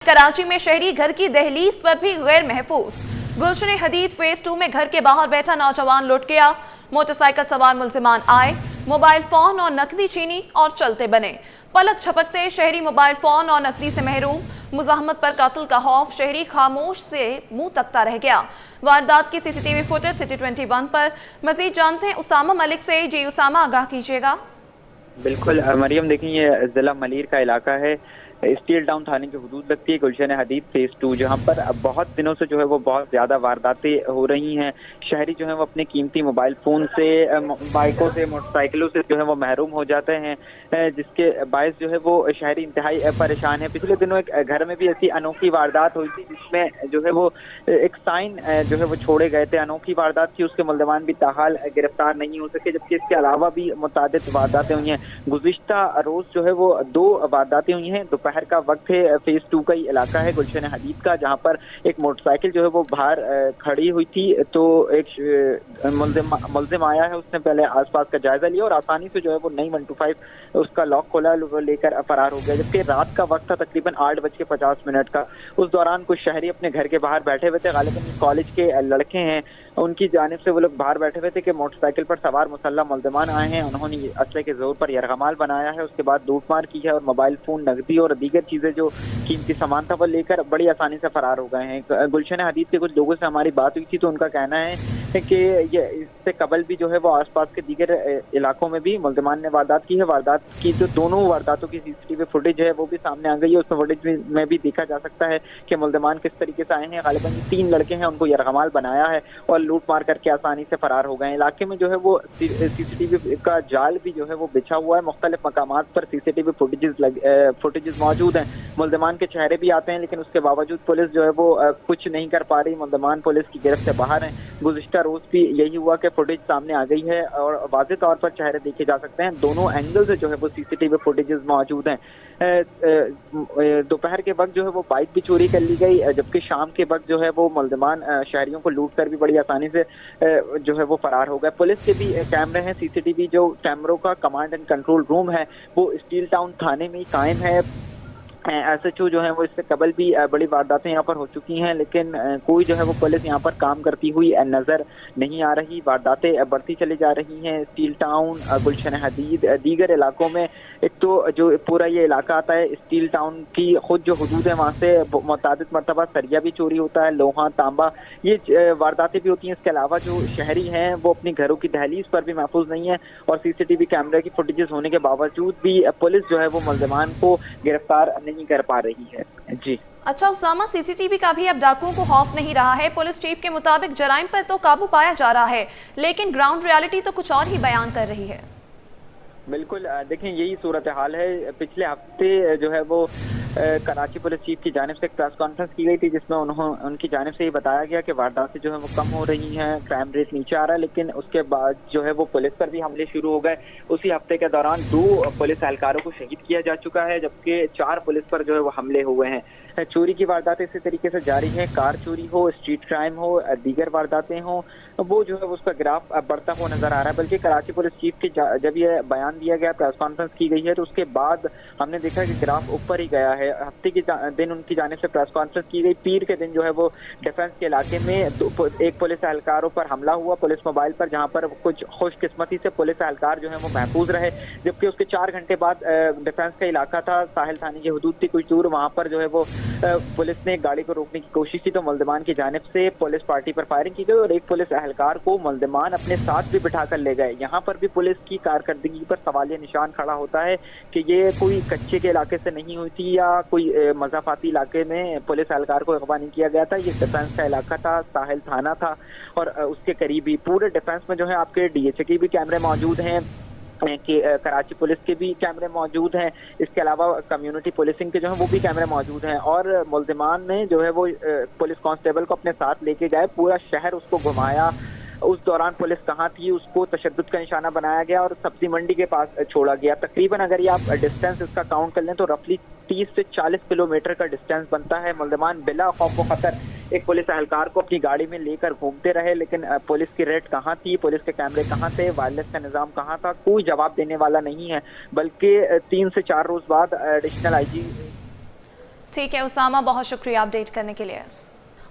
कराची में शहरी घर की दहलीज पर भी गैर महफूज। गुलशन हदीद फेज 2 में घर के बाहर बैठा नौजवान लुट गया। मोटरसाइकिल सवार मुलजिमान आए, मोबाइल फोन और नकदी छीनी और चलते बने। पलक झपकते शहरी मोबाइल फोन और नकदी से महरूम। मुज़ाहमत पर कातिल का खौफ, शहरी खामोश से मुंह तकता रह गया। वारदात की सीसीटीवी फुटेज सिटी 21 पर। मजीद जानते हैं उसामा मलिक से। जी उसामा, आगाह कीजिएगा। बिल्कुल मरियम, देखिए ये ज़िला मलीर का इलाका है, स्टील टाउन थाने की हदूद लगती है गुलशन हदीद फेज 2, जहाँ पर बहुत दिनों से जो है वो बहुत ज़्यादा वारदातें हो रही हैं। शहरी जो है वो अपने कीमती मोबाइल फ़ोन से, बाइकों से, मोटरसाइकिलों से जो है वो महरूम हो जाते हैं, जिसके बायस जो है वो शहरी इंतहाई परेशान है। पिछले दिनों एक घर में भी ऐसी अनोखी वारदात हुई थी जिसमें जो है वो एक साइन जो है वो छोड़े गए थे। अनोखी वारदात थी, उसके मुल्ज़मान भी ताहाल गिरफ्तार नहीं हो सके, जबकि इसके अलावा भी मुतादिद वारदातें हुई हैं। गुज़िश्ता रोज़ जो है वो 2 वारदातें हुई हैं। दोपहर का वक्त है, फेज 2 का ही इलाका है गुलशन हदीद का, जहां पर एक मोटरसाइकिल जो है वो बाहर खड़ी हुई थी, तो एक मुल्जिम आया है, उसने पहले आसपास का जायजा लिया और आसानी से जो है वो नई 125 उसका लॉक खोला, लेकर फरार हो गया। जबकि रात का वक्त था, तकरीबन 8:50 का। उस दौरान कुछ शहरी अपने घर के बाहर बैठे हुए थे, गालिबन कॉलेज के लड़के हैं, उनकी जानिब से वो लोग बाहर बैठे हुए थे कि मोटरसाइकिल पर सवार मुसल्लह मुल्जिमान आए हैं। उन्होंने असले के जोर पर यरगमाल बनाया है, उसके बाद लूटमार की है और मोबाइल फोन, नकदी और दीगर चीजें जो कीमती सामान था वो लेकर बड़ी आसानी से फरार हो गए हैं। गुलशन हदीद के कुछ लोगों से हमारी बात हुई थी, तो उनका कहना है कि ये इससे कबल भी जो है वो आसपास के दीगर इलाकों में भी मुल्जिमान ने वारदात की है। वारदात की जो दोनों वारदातों की सीसीटीवी फुटेज है वो भी सामने आ गई है। उसमें फुटेज में भी देखा जा सकता है कि मुल्जिमान किस तरीके से आए हैं। गालिबन 3 लड़के हैं, उनको यरगमाल बनाया है और लूट मार करके आसानी से फरार हो गए। इलाके में जो है वो सीसीटीवी का जाल भी जो है वो बिछा हुआ है। मुख्तलिफ मकामात पर सीसीटीवी फुटेजेस मौजूद हैं। मुल्जिमान के चेहरे भी आते हैं, लेकिन उसके बावजूद पुलिस जो है वो कुछ नहीं कर पा रही। मुल्जिमान पुलिस की गिरफ्त से बाहर हैं। गुज़िश्ता रोज भी यही हुआ कि फुटेज सामने आ गई है और वाज़ेह तौर पर चेहरे देखे जा सकते हैं। दोनों एंगल से जो है वो सीसीटीवी फुटेजेस मौजूद हैं। दोपहर के वक्त जो है वो बाइक भी चोरी कर ली गई, जबकि शाम के वक्त जो है वो मुल्जिमान शहरियों को लूट कर भी बड़ी आसानी से जो है वो फरार हो गए। पुलिस के भी कैमरे हैं, सीसीटीवी जो कैमरों का कमांड एंड कंट्रोल रूम है वो स्टील टाउन थाने में ही कायम है। SHO जो है वो इससे कबल भी बड़ी वारदातें यहाँ पर हो चुकी हैं, लेकिन कोई जो है वो पुलिस यहाँ पर काम करती हुई नजर नहीं आ रही। वारदातें बढ़ती चली जा रही हैं। स्टील टाउन, गुलशन हदीद, दीगर इलाकों में एक तो जो पूरा ये इलाका आता है, स्टील टाउन की खुद जो हदूद है वहाँ से मुतादिद मरतबा सरिया भी चोरी होता है, लोहा, तांबा, ये वारदातें भी होती हैं। इसके अलावा जो शहरी हैं वो अपनी घरों की दहलीज पर भी महफूज नहीं है और सीसीटीवी कैमरे की फुटेजेस होने के बावजूद भी पुलिस जो है वो मुल्जिमान को गिरफ्तार नहीं कर पा रही है। जी अच्छा उसामा, सीसीटीवी का भी अब डाकुओं को खौफ नहीं रहा है। पुलिस चीफ के मुताबिक जराइम पर तो काबू पाया जा रहा है, लेकिन ग्राउंड रियलिटी तो कुछ और ही बयान कर रही है। बिल्कुल, देखें यही सूरत हाल है। पिछले हफ्ते जो है वो कराची पुलिस चीफ की जानिब से एक प्रेस कॉन्फ्रेंस की गई थी, जिसमें उनकी जानिब से ये बताया गया कि वारदातें जो है वो कम हो रही हैं, क्राइम रेट नीचे आ रहा है, लेकिन उसके बाद जो है वो पुलिस पर भी हमले शुरू हो गए। उसी हफ्ते के दौरान 2 पुलिस एहलकारों को शहीद किया जा चुका है, जबकि 4 पुलिस पर जो है वो हमले हुए हैं। चोरी की वारदातें इसी तरीके से जारी है। कार चोरी हो, स्ट्रीट क्राइम हो, दीगर वारदातें हो, वो जो है उसका ग्राफ बढ़ता हुआ नजर आ रहा है। बल्कि कराची पुलिस चीफ की जब ये बयान दिया गया, प्रेस कॉन्फ्रेंस की गई है, तो उसके बाद हमने देखा कि ग्राफ ऊपर ही गया है। हफ्ते के दिन उनकी जानिब से प्रेस कॉन्फ्रेंस की गई। पीर के दिन जो है वो डिफेंस के इलाके में एक पुलिस एहलकारों पर हमला हुआ, पुलिस मोबाइल पर, जहाँ पर कुछ खुशकिस्मती से पुलिस एहलकार जो है वो महफूज रहे। जबकि उसके 4 घंटे बाद डिफेंस का इलाका था, साहिल थाने की हदूद थी कुछ दूर, वहाँ पर जो है वो पुलिस ने गाड़ी को रोकने की कोशिश की, तो मुल्जिमान की जानिब से पुलिस पार्टी पर फायरिंग की गई और एक पुलिस एहलकार को मुल्जिमान अपने साथ भी बिठा कर ले गए। यहाँ पर भी पुलिस की कारकर्दगी पर सवालिया निशान खड़ा होता है कि ये कोई कच्चे के इलाके से नहीं हुई थी या कोई मज़ाफाती इलाके में पुलिस एहलकार को अगवा नहीं किया गया था। ये डिफेंस का इलाका था, साहिल थाना था और उसके करीब ही पूरे डिफेंस में जो है आपके DHA के भी कैमरे मौजूद हैं, कि कराची पुलिस के भी कैमरे मौजूद हैं। इसके अलावा कम्युनिटी पुलिसिंग के जो है वो भी कैमरे मौजूद हैं और मुल्जिमान ने जो है वो पुलिस कांस्टेबल को अपने साथ लेके गए, पूरा शहर उसको घुमाया। उस दौरान पुलिस कहाँ थी उसको तशद्दुद का निशाना बनाया गया और सब्जी मंडी के पास छोड़ा गया। तकरीबन अगर ये आप डिस्टेंस इसका काउंट कर लें तो रफली 30 से 40 किलोमीटर का डिस्टेंस बनता है। मुल्जिमान बिला खौफ व खतर एक पुलिस एहलकार को अपनी गाड़ी में लेकर घूमते रहे, लेकिन पुलिस की रेड कहाँ थी, पुलिस के कैमरे कहाँ थे, वायरलेस का निज़ाम कहाँ था, कोई जवाब देने वाला नहीं है। बल्कि 3 से 4 रोज बाद एडिशनल IG ٹھیک ہے اسامہ، بہت شکریہ اپڈیٹ کرنے کے لیے۔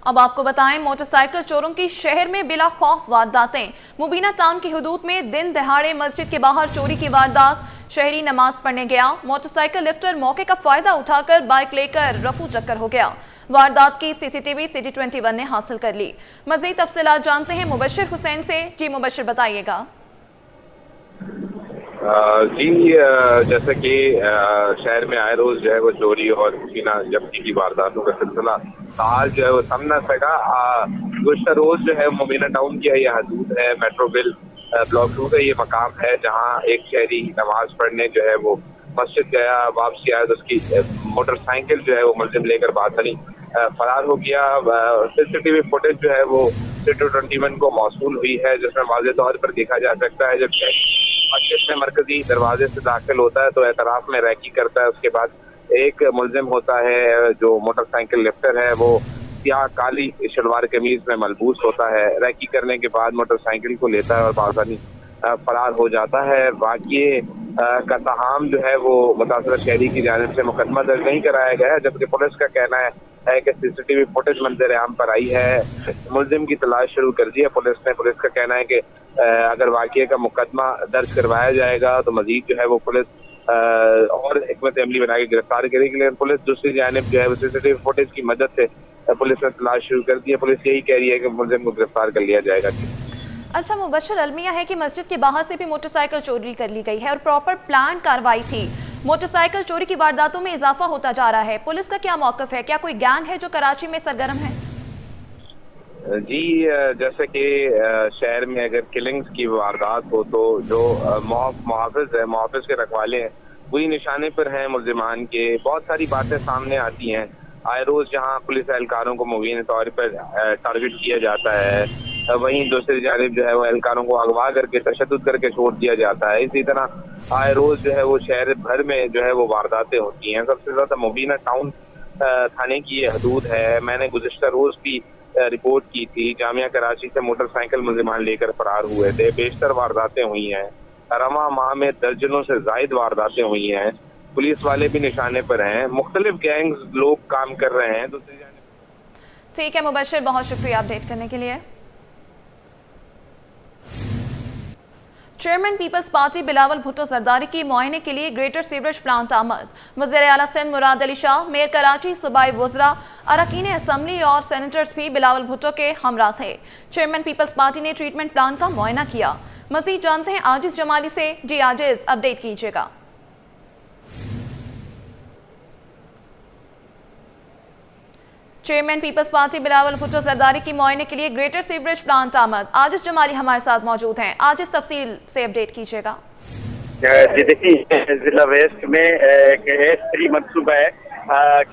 اب آپ کو بتائیں، موٹر سائیکل چوروں کی شہر میں بلا خوف وارداتیں۔ مبینہ ٹاؤن کی حدود میں دن دہاڑے مسجد کے باہر چوری کی واردات۔ شہری نماز پڑھنے گیا، موٹر سائیکل لفٹر موقع کا فائدہ اٹھا کر بائک لے کر رفو چکر ہو گیا۔ واردات کی سی سی ٹی وی سٹی 21 نے حاصل کر لی۔ مزید تفصیلات جانتے ہیں مبشر حسین سے۔ جی مبشر، بتائیے گا۔ جی جیسا کہ شہر میں آئے روز جو ہے وہ چوری اور سینہ جبتی کی وارداتوں کا سلسلہ تاج جو ہے وہ تھم نہ سکا۔ گزشتہ روز جو ہے مبینہ ٹاؤن کی یہ حدود ہے، میٹرو بل بلاک 2 کا یہ مقام ہے جہاں ایک شہری نماز پڑھنے جو ہے وہ مسجد گیا، واپسی آیا تو اس کی موٹر سائیکل جو ہے وہ ملزم لے کر بآسانی فرار ہو گیا۔ سی سی ٹی وی فوٹیج جو ہے وہ سٹی 21 کو موصول ہوئی ہے، جس میں واضح طور پر دیکھا جا سکتا ہے جب مسجد میں مرکزی دروازے سے داخل ہوتا ہے تو اعتراف میں ریکی کرتا ہے۔ اس کے بعد ایک ملزم ہوتا ہے جو موٹر سائیکل لفٹر ہے، وہ سیاہ کالی شلوار قمیض میں ملبوس ہوتا ہے۔ ریکی کرنے کے بعد موٹر سائیکل کو لیتا ہے اور بآسانی فرار ہو جاتا ہے۔ واقعے کا تاہم جو ہے وہ متاثرہ شہری کی جانب سے مقدمہ درج نہیں کرایا گیا ہے، جبکہ پولیس کا کہنا ہے کہ سی سی ٹی وی فوٹیج منظر عام پر آئی ہے، ملزم کی تلاش شروع کر دی ہے پولیس نے۔ پولیس کا کہنا ہے کہ اگر واقعے کا مقدمہ درج کروایا جائے گا تو مزید جو ہے وہ پولیس اور حکمت عملی بنا کے گرفتار کرے گی، لیکن پولیس دوسری جانب جو ہے وہ سی سی ٹی وی فوٹیج کی مدد سے پولیس نے تلاش شروع کر دی ہے۔ پولیس یہی کہہ رہی ہے کہ ملزم کو گرفتار کر لیا جائے گا۔ اچھا مبشر، المیہ ہے کہ مسجد کے باہر سے بھی موٹر سائیکل چوری کر لی گئی ہے اور پراپر پلان کاروائی تھی۔ موٹر سائیکل چوری کی وارداتوں میں اضافہ ہوتا جا رہا ہے، پولیس کا کیا موقف ہے؟ کیا کوئی گینگ ہے جو کراچی میں سرگرم ہے؟ جی جیسے کہ شہر میں اگر کلنگز کی واردات ہو تو جو محافظ کے رکھوالے ہیں وہی نشانے پر ہیں ملزمان کے۔ بہت ساری باتیں سامنے آتی ہیں، آئے روز جہاں پولیس اہلکاروں کو مبینہ طور پر ٹارگٹ کیا جاتا ہے، وہیں دوسری جانب جو ہے وہ اہلکاروں کو اغوا کر کے تشدد کر کے چھوڑ دیا جاتا ہے۔ اسی طرح آئے روز جو ہے وہ شہر بھر میں جو ہے وہ وارداتیں ہوتی ہیں۔ سب سے زیادہ مبینہ ٹاؤن تھانے کی یہ حدود ہے۔ میں نے گزشتہ روز بھی رپورٹ کی تھی، جامعہ کراچی سے موٹر سائیکل ملزمان لے کر فرار ہوئے تھے، بیشتر وارداتیں ہوئی ہیں۔ رواں ماہ میں درجنوں سے زائد وارداتیں ہوئی ہیں، پولیس والے بھی نشانے پر ہیں، مختلف گینگز لوگ کام کر رہے ہیں۔ دوسری جانب ٹھیک ہے مبشر، بہت شکریہ اپڈیٹ کرنے کے لیے۔ Chairman Peoples party Bilawal Bhutto Zardari کی معائنے کے لیے گریٹر سیوریج پلانٹ آمد۔ وزیر اعلیٰ سندھ مراد علی شاہ، میئر کراچی، صوبائی وزراء، اراکین اسمبلی اور سینیٹرز بھی بلاول بھٹو کے ہمراہ تھے۔ چیئرمین پیپلز پارٹی نے ٹریٹمنٹ پلانٹ کا معائنہ کیا۔ مزید جانتے ہیں عاجز جمالی سے۔ جی عاجز، اپڈیٹ کیجیے گا۔ Chairman Peoples party Bilawal Bhutto Zardari کی معائنے کے لیے گریٹر سیوریج پلانٹ آمد۔ عاجز جمالی ہمارے ساتھ موجود ہیں، عاجز تفصیل سے اپڈیٹ کیجیے گا۔ جی دیکھیے، ضلع ویسٹ میں ایک S3 منصوبہ ہے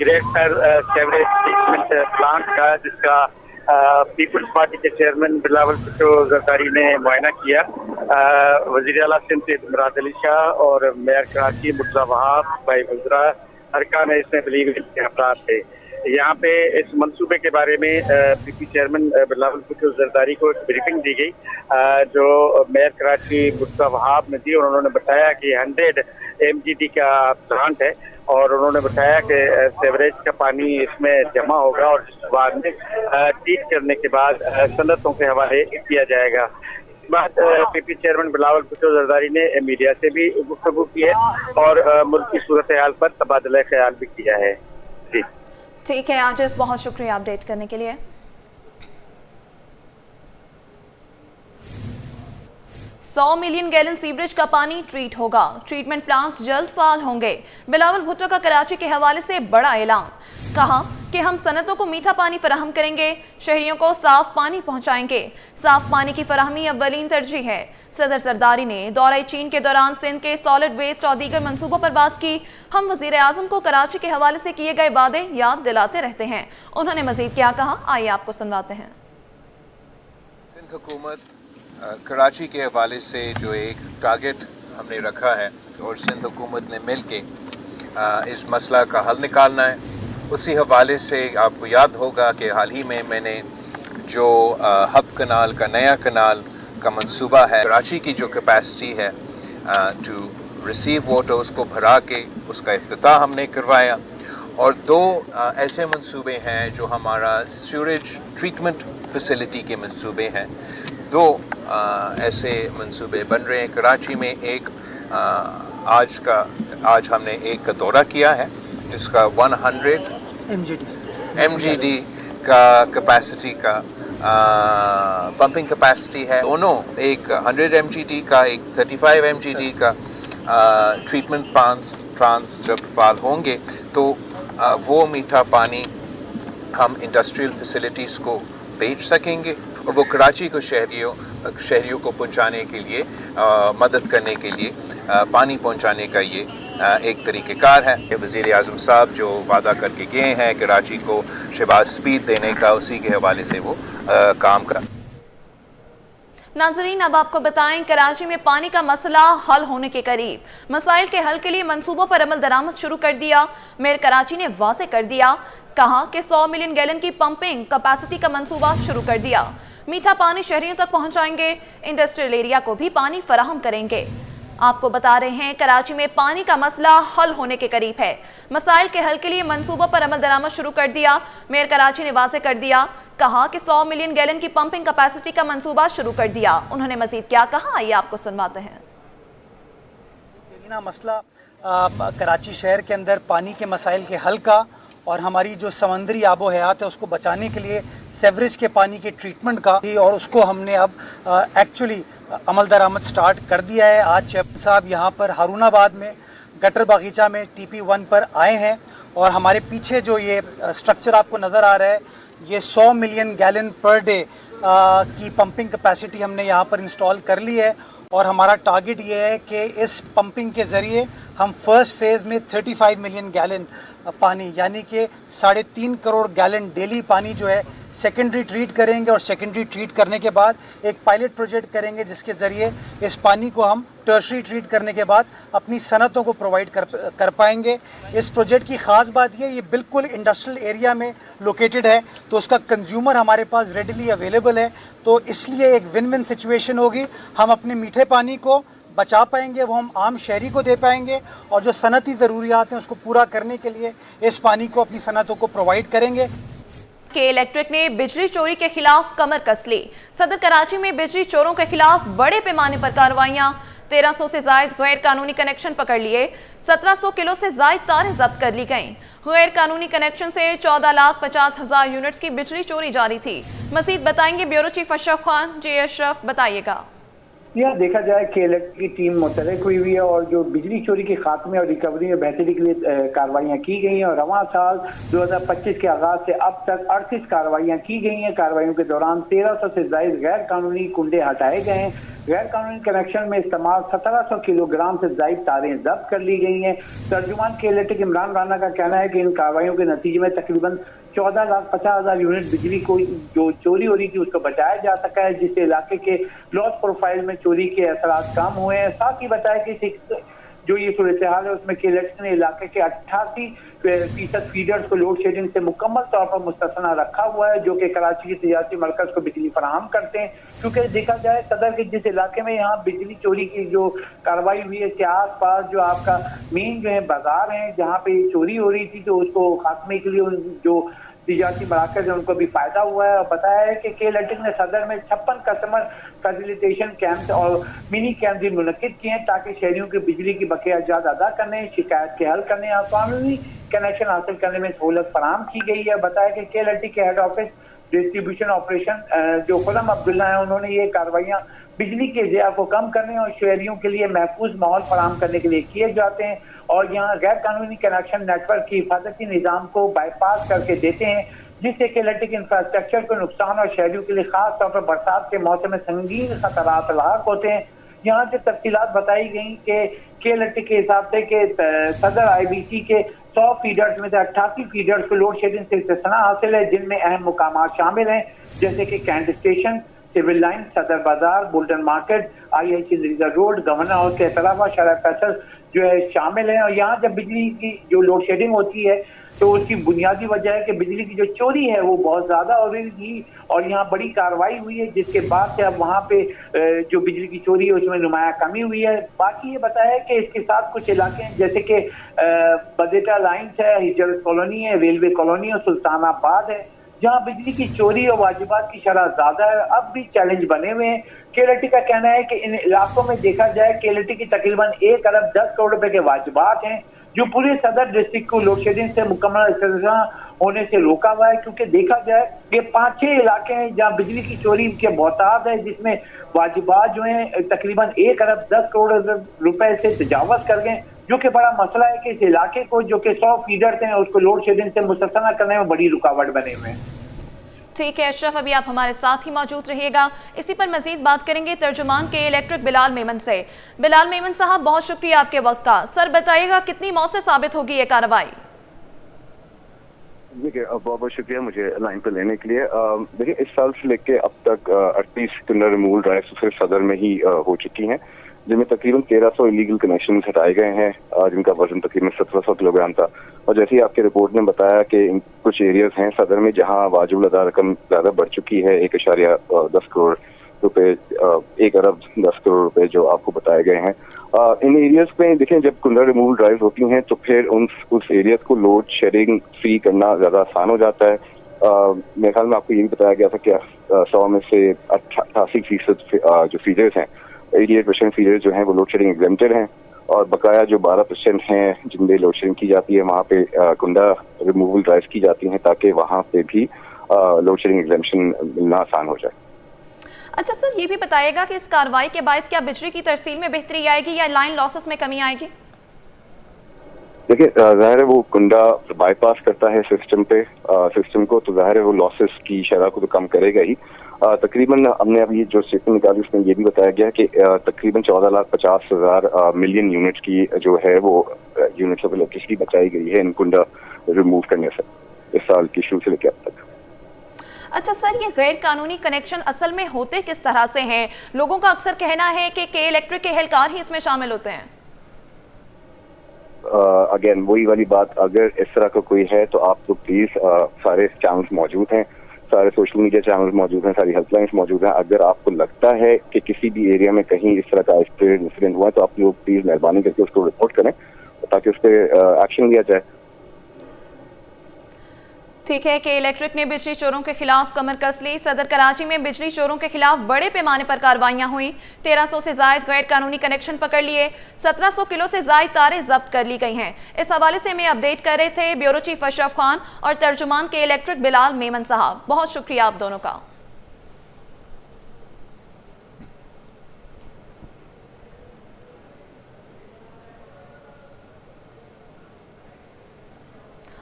گریٹر سیوریج ٹریٹمنٹ پلانٹ کا، جس کا پیپلز پارٹی کے چیئرمین بلاول بھٹو زرداری نے معائنہ کیا۔ وزیر اعلیٰ سندھ مراد علی شاہ اور میئر کراچی مرتضیٰ وہاب، صوبائی وزراء، ارکان اسمبلی کے افراد تھے۔ یہاں پہ اس منصوبے کے بارے میں پی پی چیئرمین بلاول بھٹو زرداری کو ایک بریفنگ دی گئی جو میئر کراچی مرتضیٰ وہاب نے دی، اور انہوں نے بتایا کہ 100 MGD کا پلانٹ ہے، اور انہوں نے بتایا کہ سیوریج کا پانی اس میں جمع ہوگا اور جس بعد میں ٹریٹ کرنے کے بعد صنعتوں کے حوالے کیا جائے گا۔ اس بعد پی پی چیئرمین بلاول بھٹو زرداری نے میڈیا سے بھی گفتگو کی ہے اور ملک کی صورتحال پر تبادلہ خیال بھی کیا ہے۔ جی ٹھیک ہے عاجز، بہت شکریہ اپڈیٹ کرنے کے لیے۔ 100 ملین گیلن سیوریج کا پانی ٹریٹ ہوگا، ٹریٹمنٹ پلانٹس جلد فعال ہوں گے۔ بلاول بھٹو کا کراچی کے حوالے سے بڑا اعلان، کہا کہ ہم صنعتوں کو میٹھا پانی فراہم کریں گے، شہریوں کو صاف پانی پہنچائیں گے۔ صاف پانی کی فراہمی اولین ترجیح ہے۔ صدر زرداری نے دورہ چین کے دوران سندھ کے سالڈ ویسٹ اور دیگر منصوبوں پر بات کی۔ ہم وزیر اعظم کو کراچی کے حوالے سے کیے گئے وعدے یاد دلاتے رہتے ہیں۔ انہوں نے مزید کیا کہا، آئیے آپ کو سنواتے ہیں۔ سندھ حکومت کراچی کے حوالے سے جو ایک ٹارگٹ ہم نے رکھا ہے اور سندھ حکومت نے مل کے اس مسئلہ کا حل نکالنا ہے، اسی حوالے سے آپ کو یاد ہوگا کہ حال ہی میں نے جو ہب کنال کا نیا کنال کا منصوبہ ہے، کراچی کی جو کیپیسٹی ہے ٹو ریسیو واٹر، اس کو بھرا کے اس کا افتتاح ہم نے کروایا، اور 2 ایسے منصوبے ہیں جو ہمارا سیوریج ٹریٹمنٹ فیسلٹی کے منصوبے ہیں. 2 ایسے منصوبے بن رہے ہیں کراچی میں. ایک آج ہم نے ایک کا دورہ کیا ہے جس کا 100 MGD کا کیپیسٹی کا پمپنگ کیپیسٹی ہے. دونوں ایک 100 MGD کا ایک 35 MGD کا ٹریٹمنٹ پلانٹس جب فعال ہوں گے تو وہ میٹھا پانی ہم انڈسٹریل فیسلٹیز کو بیچ سکیں گے اور وہ کراچی کو شہریوں کو پہنچانے کے لیے مدد کرنے کے لیے پانی پہنچانے کا یہ ایک طریقہ کار ہے. وزیر اعظم صاحب جو وعدہ کر کے گئے ہیں کراچی کو شہباز سپیڈ دینے کا, اسی کے حوالے سے وہ کام کر. ناظرین اب آپ کو بتائیں کراچی میں پانی کا مسئلہ حل ہونے کے قریب. مسائل کے حل کے لیے منصوبوں پر عمل درآمد شروع کر دیا. میئر کراچی نے واضح کر دیا, کہا کہ 100 ملین گیلن کی پمپنگ کیپیسٹی کا منصوبہ شروع کر دیا. میٹھا پانی شہریوں تک پہنچائیں گے, انڈسٹریل ایریا کو بھی پانی فراہم کریں گے. آپ کو بتا رہے ہیں کراچی میں پانی کا مسئلہ حل ہونے کے قریب ہے. مسائل کے حل کے لیے منصوبوں پر عمل درآمد شروع کر دیا. میئر کراچی نے واضح کر دیا, کہا کہ 100 ملین گیلن کی پمپنگ کیپیسٹی کا منصوبہ شروع کر دیا. انہوں نے مزید کیا کہا, آئیے آپ کو سنواتے ہیں. مسئلہ کراچی شہر کے اندر پانی کے مسائل کے حل کا اور ہماری جو سمندری آب و حیات ہے اس کو بچانے کے لیے سیوریج کے پانی کے ٹریٹمنٹ کا, اور اس کو ہم نے اب ایکچولی عمل درآمد سٹارٹ کر دیا ہے. آج چیئرمین صاحب یہاں پر ہارون آباد میں گٹر باغیچہ میں TP1 پر آئے ہیں اور ہمارے پیچھے جو یہ سٹرکچر آپ کو نظر آ رہا ہے یہ 100 ملین گیلن پر ڈے کی پمپنگ کیپیسٹی ہم نے یہاں پر انسٹال کر لی ہے. اور ہمارا ٹارگٹ یہ ہے کہ اس پمپنگ کے ذریعے ہم فرسٹ فیز میں 35 ملین گیلن پانی یعنی کہ 3.5 کروڑ گیلن ڈیلی پانی جو ہے سیکنڈری ٹریٹ کریں گے, اور سیکنڈری ٹریٹ کرنے کے بعد ایک پائلٹ پروجیکٹ کریں گے جس کے ذریعے اس پانی کو ہم ٹرشری ٹریٹ کرنے کے بعد اپنی صنعتوں کو پرووائڈ کر پائیں گے. اس پروجیکٹ کی خاص بات یہ بالکل انڈسٹریل ایریا میں لوکیٹڈ ہے تو اس کا کنزیومر ہمارے پاس ریڈیلی اویلیبل ہے, تو اس لیے ایک ون ون سچویشن ہوگی. ہم اپنے میٹھے پانی کو بچا پائیں گے, وہ ہم عام شہری کو دے پائیں گے, اور جو صنعتی ضروریات ہیں اس کو پورا کرنے کے لیے اس پانی کو اپنی صنعتوں کو پرووائڈ کریں گے. کہ الیکٹرک نے بجلی چوری کے خلاف کمر کس لی. صدر کراچی میں بجلی چوروں کے خلاف بڑے پیمانے پر کارروائیاں. 1300 سے زائد غیر قانونی کنیکشن پکڑ لیے. 1700 کلو سے زائد تاریں ضبط کر لی گئیں. غیر قانونی کنیکشن سے 14,50,000 یونٹس کی بجلی چوری جاری تھی. مزید بتائیں گے بیورو چیف اشرف خان. جی اشرف بتائیے گا. یہاں دیکھا جائے کہ الیکٹرک کی ٹیم متحرک ہوئی ہے اور جو بجلی چوری کے خاتمے اور ریکوری میں بہتری کے لیے کارروائیاں کی گئی ہیں, اور رواں سال 2025 کے آغاز سے اب تک 38 کارروائیاں کی گئی ہیں. کارروائیوں کے دوران 1300 سے زائد غیر قانونی کنڈے ہٹائے گئے ہیں. غیر قانونی کنیکشن میں استعمال 1700 کلو گرام سے زائد تاریں ضبط کر لی گئی ہیں. ترجمان کے الیکٹرک عمران رانا کا کہنا ہے کہ ان کارروائیوں کے نتیجے میں تقریباً 14,50,000 یونٹ بجلی کو جو چوری ہو رہی تھی اس کو بچایا جا سکا ہے, جس سے علاقے کے لاس پروفائل میں چوری کے اثرات کم ہوئے ہیں. ساتھ ہی بتایا کہ جو یہ صورتحال ہے اس میں کے الیکٹرک نے علاقے کے 88% فیڈرز کو لوڈ شیڈنگ سے مکمل طور پر مستثنا رکھا ہوا ہے, جو کہ کراچی کے تجارتی مرکز کو بجلی فراہم کرتے ہیں. کیونکہ دیکھا جائے صدر کے جس علاقے میں یہاں بجلی چوری کی جو کارروائی ہوئی ہے اس کے آس پاس جو آپ کا مین جو ہے بازار ہیں جہاں پہ چوری ہو رہی تھی, تو اس کو خاتمے کے لیے جو تجارتی مراکز ہیں ان کو بھی فائدہ ہوا ہے. اور بتایا ہے کہ کے الیکٹرک نے صدر میں 56 کسٹمر فیسیلیٹیشن کیمپ اور منی کیمپ بھی منعقد کیے ہیں تاکہ شہریوں کی بجلی کی بقیہ اجزت ادا کرنے, شکایت کے حل کرنے اور قانونی کنیکشن حاصل کرنے میں سہولت فراہم کی گئی ہے. بتایا کہ کے الیکٹرک کے ہیڈ آفس ڈسٹریبیوشن آپریشن جو خلم عبداللہ ہیں انہوں نے یہ کارروائیاں بجلی کے ضیاع کو کم کرنے اور شہریوں کے لیے محفوظ ماحول فراہم کرنے کے لیے کیے جاتے ہیں, اور یہاں غیر قانونی کنیکشن نیٹ ورک کی حفاظتی نظام کو بائی پاس کر کے دیتے ہیں, جس سے کہ الیکٹرک انفراسٹرکچر کو نقصان اور شہریوں کے لیے خاص طور پر برسات کے موسم میں سنگین خطرات لاحق ہوتے ہیں. یہاں سے تفصیلات بتائی گئیں کہ الیکٹرک کے حساب سے کہ صدر IBC کے 100 فیڈرز میں سے 88 فیڈرز کو لوڈ شیڈنگ سے استثنا حاصل ہے, جن میں اہم مقامات شامل ہیں جیسے کہ Kent station, civil line, Saddar Bazaar, Bolton market, IIC زریزہ روڈ, گورنر ہاؤس کے علاوہ شارع فیصل جو ہے شامل ہیں. اور یہاں جب بجلی کی جو لوڈ شیڈنگ ہوتی ہے तो उसकी बुनियादी वजह है कि बिजली की जो चोरी है वो बहुत ज़्यादा हो रही थी और यहाँ बड़ी कार्रवाई हुई है, जिसके बाद से अब वहाँ पे जो बिजली की चोरी है उसमें नुमाया कमी हुई है। बाकी ये बताया कि इसके साथ कुछ इलाके हैं जैसे कि बदेटा लाइन्स है, हिजरत कॉलोनी है, रेलवे कॉलोनी है, सुल्तानाबाद है, जहाँ बिजली की चोरी और वाजिबात की शरह ज़्यादा है। अब भी चैलेंज बने हुए हैं। KLT का कहना है कि इन इलाकों में देखा जाए KLT की तकरीबन 1 अरब 10 करोड़ रुपए के वाजिबात हैं, जो पूरे सदर डिस्ट्रिक्ट को लोड शेडिंग से मुकम्मल होने से रोका हुआ है, क्योंकि देखा जाए कि 5-6 इलाके हैं जहां बिजली की चोरी के बहुतात है, जिसमें वाजिबात जो हैं तकरीबन 1 अरब 10 करोड़ रुपए से तजावज कर गए, जो कि बड़ा मसला है कि इस इलाके को जो कि 100 फीडर्स हैं उसको लोड शेडिंग से मुस्तस्ना करने में बड़ी रुकावट बने हुए हैं। ठीक है अशरफ, अभी आप हमारे साथ ही मौजूद रहिएगा, इसी पर मजीद बात करेंगे तर्जुमान के इलेक्ट्रिक बिलाल मेमन से। बिलाल मेमन साहब, बहुत शुक्रिया आपके वक्त का। सर बताइएगा कितनी मौसर साबित होगी ये कार्रवाई? देखिए बहुत बहुत शुक्रिया मुझे लाइन पर लेने के लिए। देखिए इस साल से लेके अब तक 38 कुंडा रिमूवल ड्राइव सिर्फ सदर में ही हो चुकी हैं, जिनमें तकरीबन 1300 इलीगल कनेक्शन हटाए गए हैं, जिनका वजन तकरीबन 1700 किलोग्राम था। और जैसे ही आपके रिपोर्ट ने बताया कि कुछ एरियाज हैं सदर में जहां वाजिब अदा रकम ज़्यादा बढ़ चुकी है, 1.10 करोड़ रुपए, 1 अरब 10 करोड़ रुपए जो आपको बताए गए हैं। इन एरियाज में देखें जब कुंडा रिमूवल ड्राइव होती हैं तो फिर उस एरियाज को लोड शेडिंग फ्री करना ज़्यादा आसान हो जाता है। मेरे ख्याल में आपको यही बताया गया था कि 100 में से 88% जो फीडर्स हैं, 88% फीडर्स जो हैं वो लोड शेडिंग एग्जेम्प्टेड हैं, और बकाया जो 12% हैं जिनमें लोड शेडिंग की जाती है वहाँ पे कुंडा रिमूवल ड्राइव की जाती हैं, ताकि वहाँ पे भी लोड शेडिंग एग्जेम्पशन मिलना आसान हो जाए। अच्छा सर, ये भी बताइएगा कि इस कार्रवाई के बायस क्या बिजली की तरसील में बेहतरी आएगी या लाइन लॉसेस में कमी आएगी? देखिए ज़ाहिर है वो कुंडा बाईपास करता है सिस्टम को, तो ज़ाहिर है वो लॉसेस की शरह को तो कम करेगा ही। तकरीबन हमने अभी जो स्टेटमेंट निकाली उसमें ये भी बताया गया कि तकरीबन 14,50,000 मिलियन यूनिट की जो है वो यूनिट्स ऑफ इलेक्ट्रिसिटी बचाई गई है इन कुंडा रिमूव करने से इस साल की शुरू से लेकर अब तक। अच्छा सर, ये गैर कानूनी कनेक्शन असल में होते किस तरह से हैं? लोगों का अक्सर कहना है कि KLT के एहलकार ही इसमें शामिल होते हैं। अगेन वही वाली बात, अगर इस तरह का कोई है तो आप लोग प्लीज सारे चैनल्स मौजूद हैं, सारे सोशल मीडिया चैनल्स मौजूद हैं, सारी हेल्पलाइंस मौजूद हैं। अगर आपको लगता है कि किसी भी एरिया में कहीं इस तरह का इंसिडेंट हुआ है तो आप लोग प्लीज मेहरबानी करके उसको रिपोर्ट करें ताकि उस पर एक्शन लिया जाए। ठीक है। KLT ने बिजली चोरों के खिलाफ कमर कस ली। सदर कराची में बिजली चोरों के खिलाफ बड़े पैमाने पर कार्रवाइयां हुई। 1300 से जायद गैर कानूनी कनेक्शन पकड़ लिए, 1700 किलो से जायद तारें जब्त कर ली गई हैं। इस हवाले से हमें अपडेट कर रहे थे ब्यूरो चीफ अशरफ खान और तर्जुमान KLT बिलाल मेमन साहब। बहुत शुक्रिया आप दोनों का।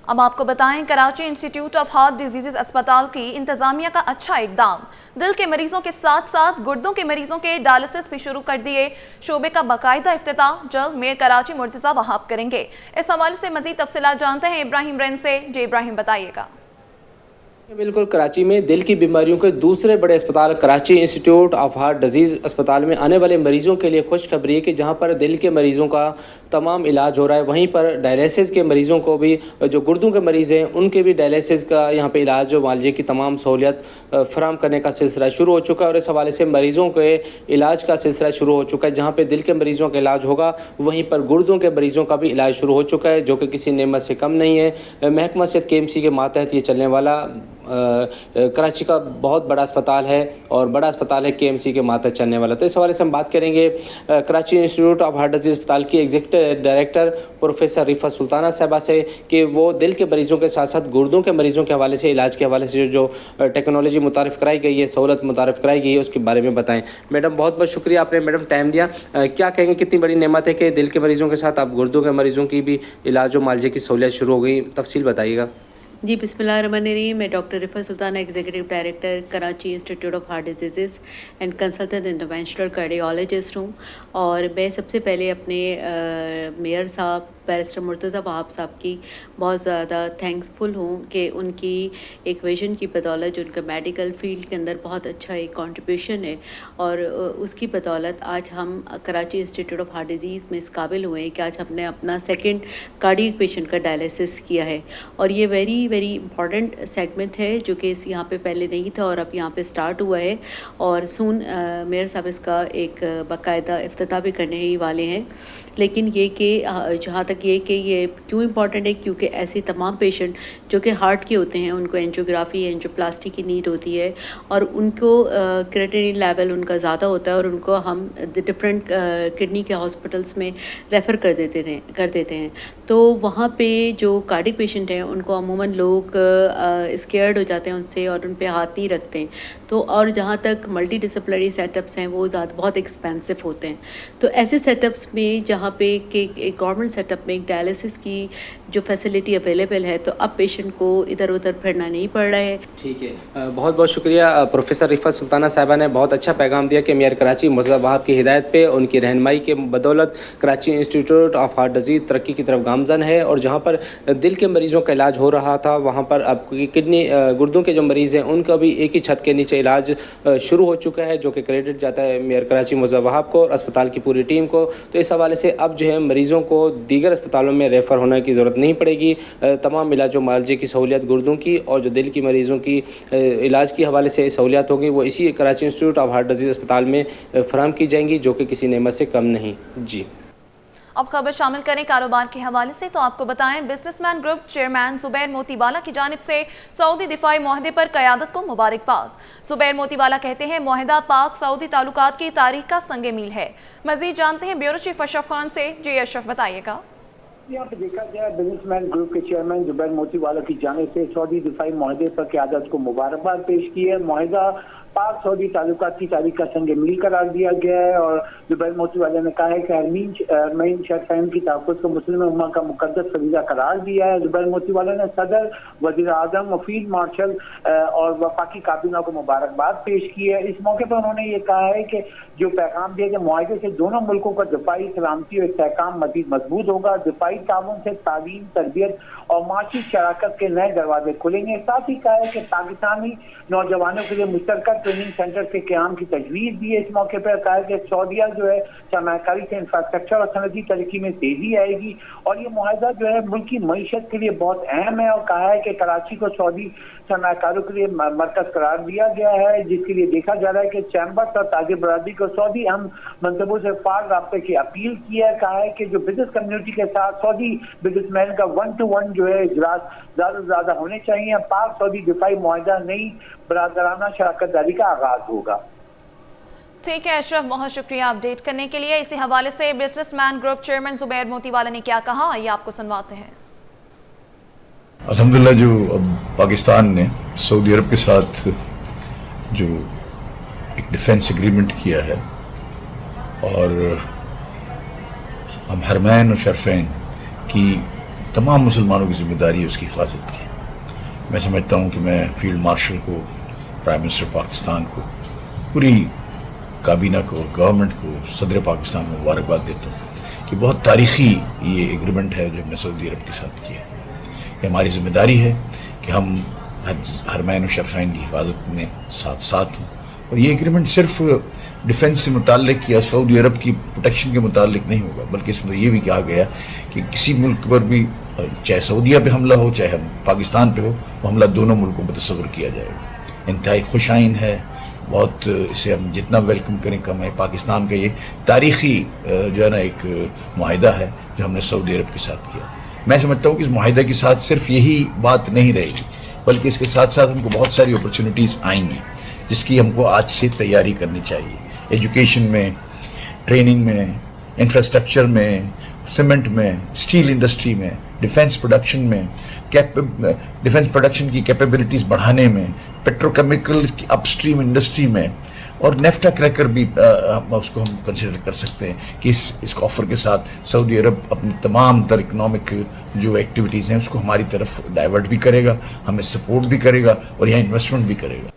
अब आपको बताएं, Karachi institute of heart diseases अस्पताल की इंतजामिया का अच्छा इकदाम। दिल के मरीजों के साथ साथ गुर्दों के मरीजों के डायलिसिस भी शुरू कर दिए। शोबे का बाकायदा इफ्तिताह जल्द मेयर कराची मुर्तज़ा वहाब करेंगे। इस हवाले से मजीद तफसीलात जानते हैं इब्राहिम रेन से। जी इब्राहिम, बताइएगा। बिल्कुल, कराची में दिल की बीमारियों के दूसरे बड़े अस्पताल Karachi institute of heart disease अस्पताल में आने वाले मरीज़ों के लिए खुशखबरी है कि जहां पर दिल के मरीज़ों का तमाम इलाज हो रहा है, वहीं पर डायलिसिस के मरीज़ों को भी, जो गुर्दों के मरीज़ हैं उनके भी डायलिसिस का यहाँ पे इलाज और मुआवजे की तमाम सहूलियत फराम करने का सिलसिला शुरू हो चुका है। और इस हवाले से मरीज़ों के इलाज का सिलसिला शुरू हो चुका है। जहाँ पर दिल के मरीज़ों का इलाज होगा वहीं पर गुर्दों के मरीज़ों का भी इलाज शुरू हो चुका है, जो कि किसी नेमत से कम नहीं है। महकमा सेहत KMC के मातहत ये चलने वाला कराची का बहुत बड़ा अस्पताल है और बड़ा अस्पताल है KMC के मातहत चलने वाला। तो इस हवाले से हम बात करेंगे Karachi institute of heart disease अस्पताल की executive director professor Rifat Sultana साहबा से कि वो दिल के मरीज़ों के साथ साथ गुर्दों के मरीज़ों के हवाले से, इलाज के हवाले से जो टेक्नोलॉजी मुतारिफ़ कराई गई है, सहूलत मुतारिफ़ कराई गई है, उसके बारे में बताएं। मैडम, बहुत बहुत शुक्रिया, आपने मैडम टाइम दिया। क्या कहेंगे, कितनी बड़ी नेमत है कि दिल के मरीज़ों के साथ आप गुर्दों के मरीज़ों की भी इलाज और मुआवजे की सहूलियत शुरू हो गई, तफसील बताइएगा। जी बिस्मिल्लाहिर्रहमानिर्रहीम। मैं doctor Rifat Sultana, executive director Karachi institute of heart disease and consultant interventional cardiologist हूँ। और मैं सबसे पहले अपने मेयर साहब बैरिस्टर मुर्तज़ा वहाब साहब की बहुत ज़्यादा थैंक्सफुल हूँ कि उनकी एक विजन की बदौलत, जो उनका मेडिकल फील्ड के अंदर बहुत अच्छा एक कंट्रीब्यूशन है, और उसकी बदौलत आज हम Karachi institute of heart disease में इस काबिल हुए हैं कि आज हमने अपना सेकंड कार्डियक पेशेंट का डायलिसिस किया है। और ये वेरी वेरी इंपॉर्टेंट सेगमेंट है जो कि इस यहाँ पे पहले नहीं था और अब यहाँ पे स्टार्ट हुआ है, और सून मेयर साहब इसका एक बाकायदा इफ्तिताह भी करने ही वाले हैं। लेकिन ये कि जहाँ तक ये कि ये क्यों इम्पॉर्टेंट है, क्योंकि ऐसे तमाम पेशेंट जो कि हार्ट के होते हैं उनको एंजियोग्राफी एंजियोप्लास्टी की नीड होती है, और उनको क्रिएटिनिन लेवल उनका ज़्यादा होता है, और उनको हम डिफरेंट किडनी के हॉस्पिटल्स में रेफ़र कर देते हैं। तो वहाँ पे जो कार्डिक पेशेंट हैं उनको अमूमन लोग स्केयर्ड हो जाते हैं उनसे और उन पे हाथ नहीं रखते हैं। तो और जहाँ तक मल्टी डिसिप्लिनरी सेटअप्स हैं वो बहुत एक्सपेंसिव होते हैं। तो ऐसे सेटअप्स में जहाँ पे एक गवर्नमेंट सेटअप में एक डायलिसिस की जो फैसिलिटी अवेलेबल है, तो अब पेशेंट को इधर उधर फिरना नहीं पड़ रहा है। ठीक है, बहुत बहुत शुक्रिया। प्रोफेसर रिफत सुल्ताना साहिबा ने बहुत अच्छा पैगाम दिया कि मेयर कराची मुर्तज़ा वहाब की हिदायत पे, उनकी रहनुमाई के बदौलत Karachi institute of heart disease तरक्की की तरफ गामजन है, और जहाँ पर दिल के मरीज़ों का इलाज हो रहा था वहाँ पर अब किडनी गुर्दों के जो मरीज़ हैं उनका भी एक ही छत के नीचे इलाज शुरू हो चुका है, जो कि क्रेडिट जाता है मेयर कराची मुर्तज़ा वहाब को और अस्पताल की पूरी टीम को। तो इस हवाले से अब जो है मरीज़ों को दीगर अस्पतालों में रेफ़र होने की ज़रूरत नहीं पड़ेगी। तमाम इलाज मुआलजे की सहूलियत गुर्दों की और जो दिल की मरीज़ों की इलाज के हवाले से सहूलियत होगी वो इसी Karachi institute of heart disease अस्पताल में फराहम की जाएंगी, जो कि किसी नेमत से कम नहीं। जी, अब खबर शामिल करें कारोबार के हवाले से, तो आपको बताएं businessman group chairman Zubair Motiwala की जानिब से सऊदी दिफाई मुआहदे पर क़यादत को मुबारकबाद। जुबैर मोतीवाला कहते हैं मुआहदा पाक सऊदी ताल्लुकात की तारीख का संगे मील है। मजीद जानते हैं ब्यूरो चीफ अशरफ खान से। जी अशरफ, बताइएगा। यहाँ पे देखा जाए बिजनेसमैन ग्रुप के चेयरमैन जुबैर मोतीवाला की जानिब से सऊदी दिफाई मुआहदे पर क़यादत को मुबारकबाद पेश की है। मुआहदा पाक सऊदी ताल्लुकात की तारीख का संग मील करार दिया गया है, और जुबैर मोतीवाला ने कहा है कि हरमीन शरफैन की तहफ़्फ़ुज़ को मुस्लिम उम्मा का मुक़द्दस फरीज़ा करार दिया है। जुबैर मोतीवाला ने सदर, वज़ीर आज़म व फील्ड मार्शल और वफाकी काबीना को मुबारकबाद पेश की है। इस मौके पर उन्होंने ये कहा है कि जो पैगाम दिया कि मुआहदे से दोनों मुल्कों का दिफाई सलामती और इस्तेहकाम मज़ीद मजबूत होगा। दिफाई ताउन से तालीम, तरबियत और माशी शराकत के नए दरवाजे खुलेंगे। साथ ही कहा है कि पाकिस्तानी नौजवानों के लिए मुश्तरका ट्रेनिंग सेंटर के क़याम की तजवीज़ दी है। इस मौके पर कहा है कि सऊदीया जो है सरमायाकारी से इंफ्रास्ट्रक्चर और सनती तरक्की में तेजी आएगी, और ये मुआहदा जो है मुल्क की मईशत के लिए बहुत अहम है। और कहा है कि कराची को सऊदी सरमायाकारों के लिए मरकज करार दिया गया है, जिसके लिए देखा जा रहा है कि चैम्बर्स और ताजिर बरादरी को सऊदी अहम मनसबों से फार राब्ते की अपील की है। कहा है कि जो बिजनेस कम्युनिटी के साथ सऊदी बिजनेसमैन का 1-to-1 जो है इजलास ज़्यादा से ज़्यादा होने चाहिए। पाक सऊदी दिफाई मुआहदा नई बरादराना शराकत दारी का आगाज होगा। ठीक है अशरफ, बहुत शुक्रिया अपडेट करने के लिए। इसी हवाले से businessman group chairman Zubair Motiwala ने क्या कहा, आइए आपको सुनवाते हैं। अल्हम्दुलिल्लाह, जो अब पाकिस्तान ने सऊदी अरब के साथ जो एक डिफेंस एग्रीमेंट किया है, और हम हरमैन और शरफैन की तमाम मुसलमानों की जिम्मेदारी है उसकी हिफाजत की। मैं समझता हूँ कि मैं फील्ड मार्शल को, प्राइम मिनिस्टर पाकिस्तान को, पूरी काबीना को, गवर्नमेंट को, सदर पाकिस्तान को मुबारकबाद देता हूँ कि बहुत तारीख़ी ये एग्रीमेंट है जो हमने सऊदी अरब के साथ किया है। ये हमारी ज़िम्मेदारी है कि हम हरमैन और शरफैन की हिफाजत में साथ साथ हों, और ये एग्रीमेंट सिर्फ डिफेंस से मुताल्लिक़ या सऊदी अरब की प्रोटेक्शन के मुताल्लिक़ नहीं होगा, बल्कि इसमें ये भी कहा गया कि किसी मुल्क पर भी, चाहे सऊदीया पे हमला हो चाहे हम पाकिस्तान पे हो, वो हमला दोनों मुल्कों पर तस्वर किया जाएगा। इंतहाई खुशाइन है, बहुत इसे हम जितना वेलकम करें कम है। पाकिस्तान का ये तारीख़ी जो है ना एक मुआहदा है जो हमने सऊदी अरब के साथ किया। मैं समझता हूँ कि इस मुआहदे के साथ सिर्फ यही बात नहीं रहेगी, बल्कि इसके साथ साथ हमको बहुत सारी अपॉर्चुनिटीज़ आएंगी, जिसकी हमको आज से तैयारी करनी चाहिए। एजुकेशन में, ट्रेनिंग में, इंफ्रास्ट्रक्चर में, सीमेंट में, स्टील इंडस्ट्री में, डिफेंस प्रोडक्शन में, डिफेंस प्रोडक्शन की कैपेबिलिटीज़ बढ़ाने में, पेट्रोकेमिकल की अपस्ट्रीम इंडस्ट्री में, और नेफ्टा क्रैकर भी उसको हम कंसिडर कर सकते हैं कि इस ऑफ़र के साथ सऊदी अरब अपनी तमाम तर इकनॉमिक जो एक्टिविटीज़ हैं उसको हमारी तरफ डाइवर्ट भी करेगा, हमें सपोर्ट भी करेगा और यहाँ इन्वेस्टमेंट भी करेगा।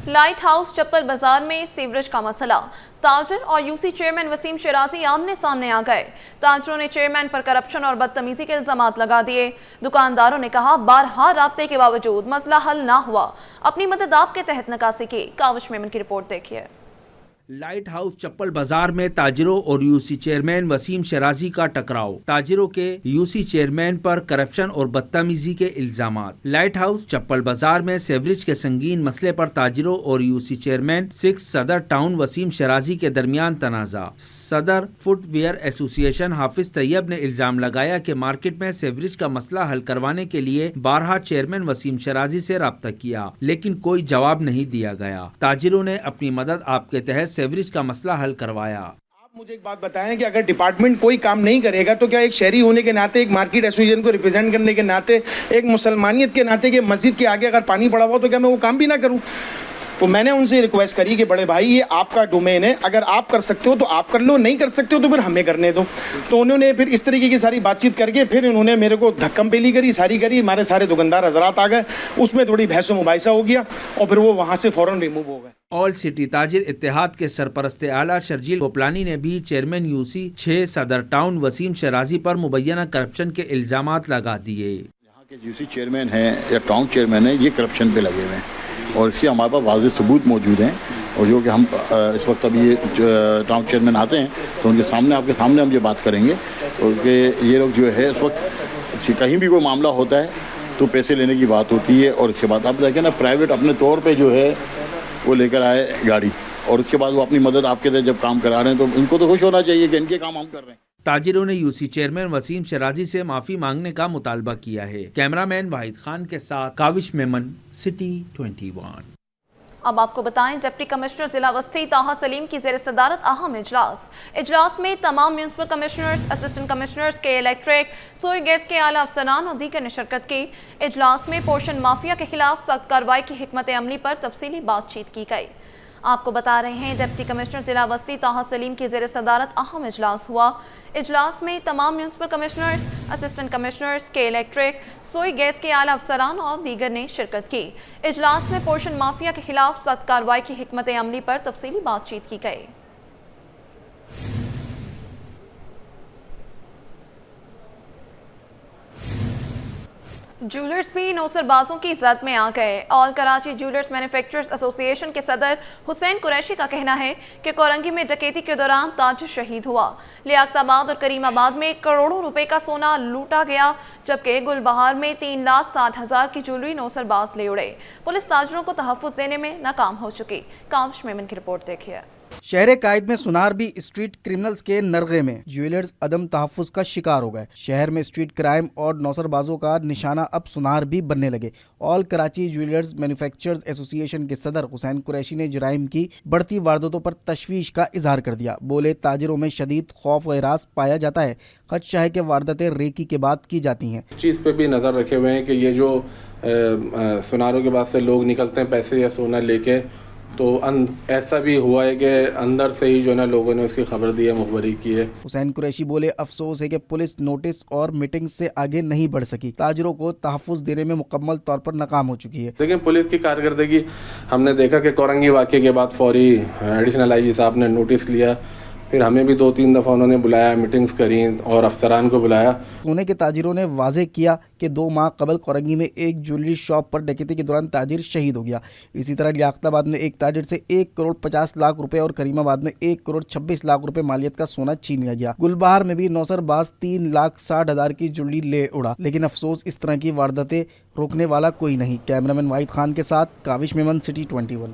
लाइट हाउस चप्पल बाजार में सीवरेज का मसला, ताजिर और यूसी चेयरमैन वसीम शिराजी आमने सामने आ गए। ताजिरों ने चेयरमैन पर करप्शन और बदतमीजी के इल्जामात लगा दिए। दुकानदारों ने कहा बारहा राब्ते के बावजूद मसला हल ना हुआ, अपनी मदद आपके तहत निकासी की। काविश मेमन की रिपोर्ट देखिए। लाइट हाउस चप्पल बाजार में ताजिरों और यूसी चेयरमैन वसीम शिराजी का टकराव, ताजिरों के यूसी चेयरमैन पर करप्शन और बदतमीजी के इल्जामात। लाइट हाउस चप्पल बाजार में सेवरेज के संगीन मसले पर ताजिरों और यूसी चेयरमैन 6 सदर टाउन वसीम शिराजी के दरमियान तनाजा। सदर फुटवेयर एसोसिएशन हाफिज तैयब ने इल्जाम लगाया कि मार्केट में सेवरेज का मसला हल करवाने के लिए बारहा चेयरमैन वसीम शिराजी से राब्ता किया, लेकिन कोई जवाब नहीं दिया गया। ताजिरों ने अपनी मदद आपके तहत सेवरेज का मसला हल करवाया। आप मुझे एक बात बताएं कि अगर डिपार्टमेंट कोई काम नहीं करेगा तो क्या एक शहरी होने के नाते, एक मार्केट एसोसिएशन को रिप्रेजेंट करने के नाते, एक मुसलमानियत के नाते कि मस्जिद के आगे अगर पानी पड़ा हुआ तो क्या मैं वो काम भी ना करूं? तो मैंने उनसे रिक्वेस्ट करी कि बड़े भाई ये आपका डोमेन है, अगर आप कर सकते हो तो आप कर लो, नहीं कर सकते हो तो फिर हमें करने दो। तो उन्होंने फिर इस तरीके की सारी बातचीत करके फिर उन्होंने मेरे को धक्कम पेली करी, सारी करी, हमारे सारे दुकानदार हजरात आ गए, उसमें थोड़ी बहस मुबाहिसा हो गया और फिर वो वहाँ से फ़ौरन रिमूव हो गए। ऑल सिटी ताजिर इत्तेहाद के सरपरस्त आला शर्जील गोपलानी ने भी चेयरमैन यूसी 6 सदर टाउन वसीम शिराजी पर मुबैना करप्शन के इल्जामात लगा दिए। यहाँ के यूसी चेयरमैन हैं या टाउन चेयरमैन हैं, ये करप्शन पे लगे हुए हैं और इसके हमारे पास वाज़ेह सबूत मौजूद हैं। और जो कि हम इस वक्त अभी ये टाउन चेयरमैन आते हैं तो उनके सामने, आपके सामने हम ये बात करेंगे कि ये लोग जो है इस वक्त कहीं भी कोई मामला होता है तो पैसे लेने की बात होती है और इसके बाद आप देखें ना, प्राइवेट अपने तौर पे जो है वो लेकर आए गाड़ी और उसके बाद वो अपनी मदद आपके तहत जब काम करा रहे हैं तो इनको तो खुश होना चाहिए कि इनके काम हम कर रहे हैं। ताजिरों ने यूसी चेयरमैन वसीम शिराजी से माफी मांगने का मुतालबा किया है। कैमरामैन वाहिद खान के साथ काविश मेमन, सिटी 21। अब आपको बताएं, डिप्टी कमिश्नर जिला वस्ती ताहा सलीम की ज़ेर सदारत अहम इजलास में तमाम म्यूनसिपल कमिश्नर्स, असिस्टेंट कमिश्नर्स के इलेक्ट्रिक, सोई गैस के आला अफसरान और दीगर ने शिरकत की। इजलास में पोर्शन माफिया के खिलाफ सख्त कार्रवाई की हिकमत अमली पर तफसीली बातचीत की गई। आपको बता रहे हैं, डिप्टी कमिश्नर जिला वस्ती ताहा सलीम की ज़ेर सदारत अहम इजलास हुआ। इजलास में तमाम म्यूनसिपल कमिश्नर्स, असिस्टेंट कमिश्नर्स के इलेक्ट्रिक, सोई गैस के आला अफसरान और दीगर ने शिरकत की। इजलास में पोर्शन माफिया के खिलाफ सख्त कार्रवाई की हिकमत अमली पर तफसीली बातचीत की गई। ज्वेलर्स भी नौसरबाजों की जद में आ गए। All Karachi jewellers manufacturers association के सदर हुसैन कुरैशी का कहना है कि कोरंगी में डकैती के दौरान ताजिर शहीद हुआ। लियाकताबाद और करीमाबाद में करोड़ों रुपए का सोना लूटा गया, जबकि गुलबहार में 3,60,000 की ज्वेलरी नौसरबाज ले उड़े। पुलिस ताजिरों को तहफ़्फ़ुज़ देने में नाकाम हो चुकी। काविश मेमन की रिपोर्ट देखिए। शहर कायद में सुनार भी स्ट्रीट क्रिमिनल्स के नरगे में, ज्वेलर्स अदम तहफ़्फ़ुज़ का शिकार हो गए। शहर में स्ट्रीट क्राइम और नौसरबाजों का निशाना अब सुनार भी बनने लगे। All Karachi jewellers manufacturers association के सदर हुसैन कुरैशी ने जराइम की बढ़ती वारदातों पर तशवीश का इजहार कर दिया। बोले, ताजिरों में शदीद खौफ व हिरास पाया जाता है। खदशा है कि वारदातें रेकी के बाद की जाती हैं। इस चीज़ पे भी नज़र रखे हुए हैं कि ये जो सुनारों के बाद से लोग निकलते हैं पैसे या सोना लेके, तो ऐसा भी हुआ है कि अंदर से ही जो है ना लोगों ने उसकी खबर दी है, मुखबरी की है। हुसैन कुरैशी बोले, अफसोस है कि पुलिस नोटिस और मीटिंग से आगे नहीं बढ़ सकी, ताजिरों को तहफ़्फ़ुज़ देने में मुकम्मल तौर पर नाकाम हो चुकी है। लेकिन पुलिस की कारकर्दगी हमने देखा कि कोरंगी वाक़े के बाद फौरी एडिशनल आईजी साहब ने नोटिस लिया, फिर हमें भी 2-3 दफ़ा उन्होंने बुलाया, मीटिंग्स करी और अफसरान को बुलाया। सोने के ताजिरों ने वाजे किया कि 2 माह कबल कोरंगी में एक ज्वेलरी शॉप पर डकैती के दौरान ताजिर शहीद हो गया। इसी तरह लियाकताबाद में एक ताजिर से 1 करोड़ 50 लाख रुपए और करीमाबाद में 1 करोड़ 26 लाख रुपए मालियत का सोना छीन लिया गया। गुलबहार में भी नौसरबाज 3,60,000 की ज्वेलरी ले उड़ा। लेकिन अफसोस, इस तरह की वारदातें रोकने वाला कोई नहीं। कैमरामैन वाहिद खान के साथ काविश मेमन, सिटी 21।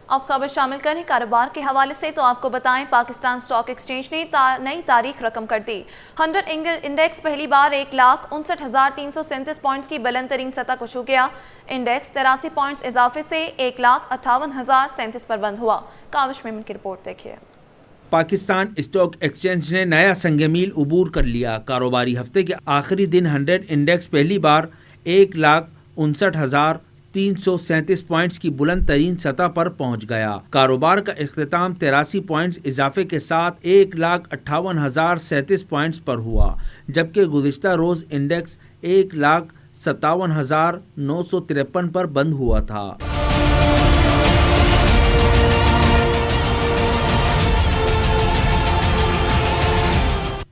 अब खबर शामिल करें कारोबार के हवाले से, तो आपको बताएं, पाकिस्तान स्टॉक एक्सचेंज ने नई तारीख रकम कर दी। 100 इंडेक्स पहली बार 1,59,337 पॉइंट्स की बुलंद तरीन सतह को छू गया। इंडेक्स 83 पॉइंट्स इजाफे से 1,58,037 पर बंद हुआ। काविश मेमन की रिपोर्ट देखिए। पाकिस्तान स्टॉक एक्सचेंज ने नया संगमील उबूर कर लिया। कारोबारी हफ्ते के आखिरी दिन 100 इंडेक्स पहली बार 1,59,337 पॉइंट्स की बुलंद तरीन सतह पर पहुंच गया। कारोबार का इख्तिताम 83 पॉइंट्स इजाफे के साथ 1,58,037 पॉइंट्स पर हुआ, जबकि गुज़िश्ता रोज़ इंडेक्स 1,57,953 पर बंद हुआ था।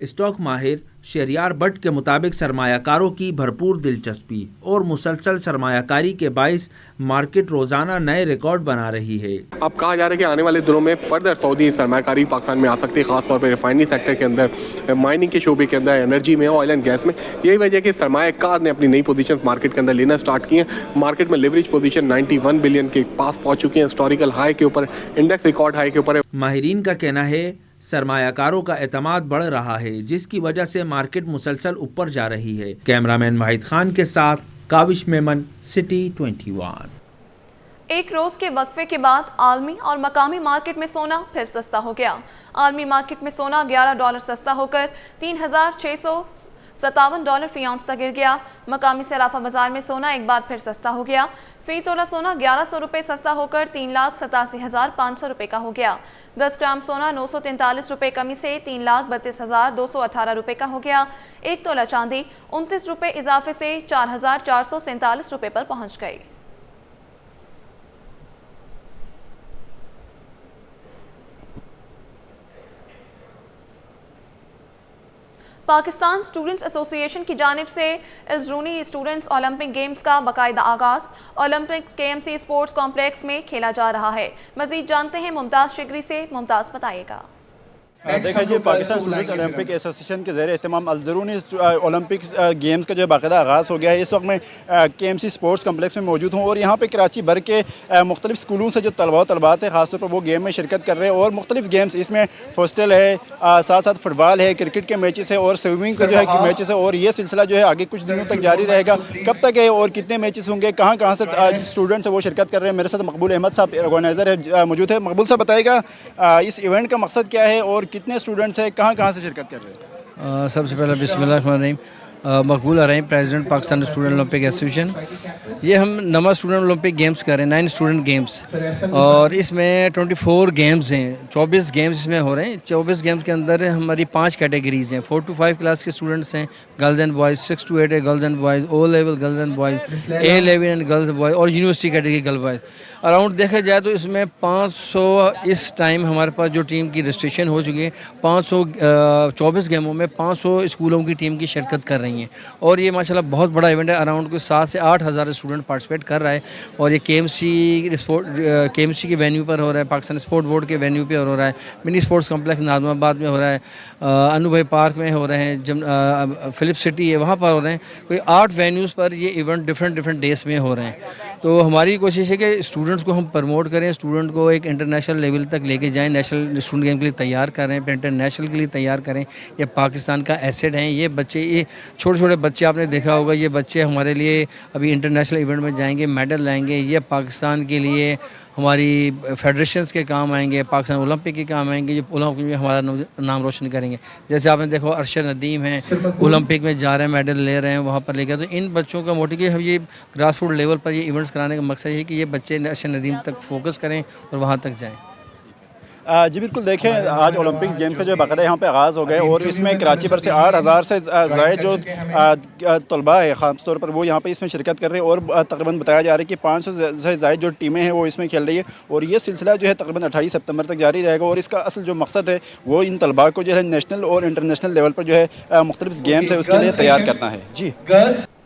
स्टॉक माहिर शहरियार भट्ट के मुताबिक सरमायाकारों की भरपूर दिलचस्पी और मुसलसल सरमायाकारी के बाइस मार्केट रोजाना नए रिकॉर्ड बना रही है। अब कहा जा रहा है कि आने वाले दिनों में फर्दर सऊदी सरमायाकारी पाकिस्तान में आ सकती है, खासतौर पर रिफाइनरी सेक्टर के अंदर, माइनिंग के शोबे के अंदर, एनर्जी में, ऑयल एंड गैस में। यही वजह है कि सरमायाकार ने अपनी नई पोजीशंस मार्केट के अंदर लेना स्टार्ट की हैं। मार्केट में लिवरेज पोजीशन 91 बिलियन के पास पहुंच चुकी है, हिस्टोरिकल हाई के ऊपर, इंडेक्स रिकॉर्ड हाई के ऊपर है। माहिरीन का कहना है सरमायाकारों का एतमाद बढ़ रहा है, जिसकी वजह से मार्केट मुसलसल ऊपर जा रही है। कैमरामैन वाहिद खान के साथ काविश मेमन, सिटी 21। एक रोज के वक्फे के बाद आलमी और मकामी मार्केट में सोना फिर सस्ता हो गया। आलमी मार्केट में सोना $11 सस्ता होकर $3,657 फी आउंस तक गिर गया। मकामी सराफा बाजार में सोना एक बार फिर सस्ता हो गया। फी तोला सोना $1100 सस्ता होकर $3,87,500 का हो गया। 10 ग्राम सोना $943 कमी से $3,32,218 का हो गया। एक तोला चांदी $29 इजाफे से $4,447 पर पहुंच गई। पाकिस्तान स्टूडेंट्स एसोसिएशन की जानिब से इज़रूनी स्टूडेंट्स ओलंपिक गेम्स का बाकायदा आगाज़ ओलंपिक्स KMC स्पोर्ट्स कॉम्प्लेक्स में खेला जा रहा है। मज़ीद जानते हैं मुमताज़ शिगरी से। मुमताज़ बताएगा। देखा जी, पाकिस्तान स्टूडेंट्स ओलंपिक एसोसिएशन के ज़रिए एहतमाम अज़रूनी ओलंपिक गेम्स का जो बाकायदा आगाज़ हो गया है। इस वक्त मैं KMC स्पोर्ट्स कम्प्लेक्स में मौजूद हूँ और यहाँ पे कराची भर के मुख्तलिफ स्कूलों से जो तलबात हैं ख़ासतौर पर वो गेम में शिरकत कर रहे हैं और मुख्तलिफ गेम्स इसमें हॉस्टल है, साथ साथ फुटबॉल है, क्रिकेट के मैचेस है और स्विमिंग के जो है मैचेस है। और ये सिलसिला जो है आगे कुछ दिनों तक जारी रहेगा। कब तक है और कितने मैचेस होंगे, कहाँ से स्टूडेंट्स है वो शिरकत कर रहे हैं। मेरे साथ मकबूल अहमद साहब ऑर्गेनाइज़र है मौजूद है। मकबूल साहब बताएगा इस इवेंट का मकसद क्या है और कितने स्टूडेंट्स हैं, कहाँ से शिरकत कर रहे हैं। सबसे पहले बिस्मिल्लाहिर्रहमानिर्रहीम, Maqbool Rahim, president Pakistan student olympic association. ये हम नवा स्टूडेंट ओलंपिक गेम्स कर रहे हैं, 9 स्टूडेंट गेम्स, और इसमें 24 गेम्स हैं, 24 गेम्स इसमें हो रहे हैं। 24 गेम्स के अंदर हमारी 5 कैटेगरीज़ हैं। 4 to 5 क्लास के स्टूडेंट्स हैं, गर्ल्स एंड बॉयज़, 6 to 8 है girls and boys, O level girls and boys, A level and girls boys, और university category girl boys. Around देखा जाए तो इसमें 500 इस टाइम हमारे पास जो टीम की रजिस्ट्रेशन हो चुकी है। 524 गेमों में 500 स्कूलों की टीम की शिरकत कर रही हैं और ये माशाल्लाह बहुत बड़ा इवेंट है। अराउंड कोई 7 से 8 हज़ार स्टूडेंट पार्टिसिपेट कर रहा है और ये KMC के वेन्यू पर हो रहा है, पाकिस्तान स्पोर्ट बोर्ड के वेन्यू पे हो रहा है, मिनी स्पोर्ट्स कम्प्लेक्स नाज़माबाद में हो रहा है, अनु भाई पार्क में हो रहे हैं, फिलिप सिटी है वहाँ पर हो रहे हैं। कोई 8 वेन्यूज़ पर ये इवेंट डिफरेंट डेज में हो रहे हैं। तो हमारी कोशिश है कि स्टूडेंट्स को हम प्रमोट करें, स्टूडेंट को एक इंटरनेशनल लेवल तक लेके जाएं, नेशनल स्टूडेंट गेम के लिए तैयार करें, फिर इंटरनेशनल के लिए तैयार करें। ये पाकिस्तान का एसेट हैं। ये बच्चे, ये छोटे बच्चे आपने देखा होगा, ये बच्चे हमारे लिए अभी इंटरनेशनल इवेंट में जाएंगे, मेडल लाएंगे। ये पाकिस्तान के लिए हमारी फेडरेशंस के काम आएंगे, पाकिस्तान ओलंपिक के काम आएंगे, जो ओलंपिक में हमारा नाम रोशन करेंगे। जैसे आपने देखो अरशद नदीम हैं, ओलंपिक में जा रहे हैं, मेडल ले रहे हैं वहाँ पर लेकर। तो इन बच्चों का मोटिव कि हम ये ग्रास रूट लेवल पर ये इवेंट्स कराने का मकसद है कि ये बच्चे अरशद नदीम तक फोकस करें और वहाँ तक जाएँ। जी बिल्कुल, देखें आज ओलंपिक गेम्स का जो बाकायदा यहाँ पे आगाज़ हो गए और इसमें कराची भर से 8,000 से ज़ायद जो तलबा है ख़ास तौर पर वो यहाँ पे इसमें शिरकत कर रहे हैं और तकरीबन बताया जा रहा है कि 500 से ज़ायद जो टीमें हैं वो इसमें खेल रही है और ये सिलसिला जो है तकरीबन 28 सितंबर तक जारी रहेगा। और इसका असल जो मकसद है वो इन तलबा को जो है नेशनल और इंटरनेशनल लेवल पर जो है मुख्तलिफ गेम्स है उसके लिए तैयार करना है। जी।